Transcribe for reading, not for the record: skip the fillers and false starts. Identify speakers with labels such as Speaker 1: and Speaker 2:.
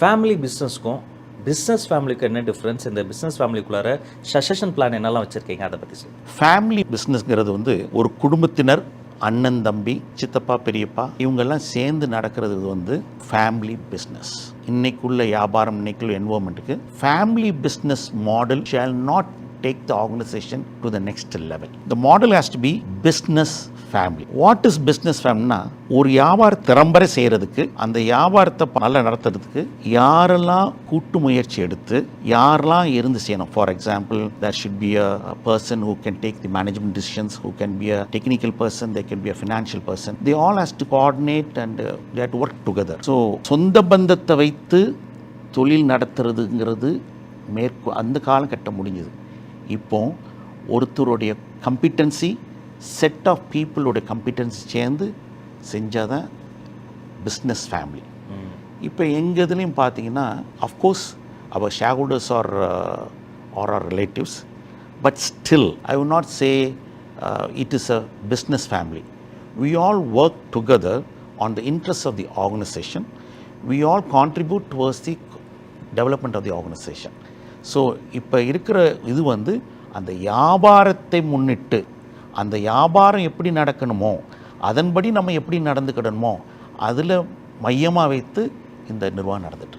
Speaker 1: Family பிஸ்னஸ்க்கும் business ஃபேமிலிக்கு என்ன difference? இந்த பிஸ்னஸ் ஃபேமிலிக்குள்ளார சக்சஷன் பிளான் என்னெல்லாம் வச்சுருக்கீங்க, அதை பற்றி சொல்லுங்கள்.
Speaker 2: ஃபேமிலி பிஸ்னஸ்ங்கிறது வந்து ஒரு குடும்பத்தினர், அண்ணன் தம்பி, சித்தப்பா பெரியப்பா இவங்கெல்லாம் சேர்ந்து நடக்கிறது வந்து ஃபேமிலி பிஸ்னஸ். இன்னைக்குள்ள வியாபாரம், இன்னைக்குள்ள என்வரன்மெண்ட்டுக்கு family business model shall not take the organization to the next level. The model has to be business family. What is business family? ஒரு வியாபார திறம்பட செய்கிறதுக்கு, அந்த வியாபாரத்தை நல்லா நடத்துறதுக்கு யாரெல்லாம் கூட்டு முயற்சி எடுத்து யாரெல்லாம் இருந்து செய்யணும். For example, there should be a person who can take the management decisions, who can be a technical person, they can be a financial person. They all has to coordinate and they have to work together. So சொந்த பந்தத்தை வைத்து தொழில் நடத்துறதுங்கிறது அந்த காலகட்டம் முடிஞ்சது. இப்போ ஒருத்தருடைய கம்பிட்டன்சி, set of பீப்புளோட கம்பிட்டன்சி சேர்ந்து செஞ்சால் தான் பிஸ்னஸ் ஃபேமிலி. இப்போ எங்கள் இதுலேயும் பார்த்தீங்கன்னா, அஃப்கோர்ஸ் அவர் share holders are are relatives, but still I would not say it is a business family. We all work together on the interests of the organization. We all contribute towards the development of the organization. So இப்போ இருக்கிற இது வந்து அந்த வியாபாரத்தை முன்னிட்டு, அந்த வியாபாரம் எப்படி நடக்கணுமோ அதன்படி நம்ம எப்படி நடந்துக்கிடணுமோ அதில் மையமாக வைத்து இந்த நிர்வாகம் நடந்துட்டு.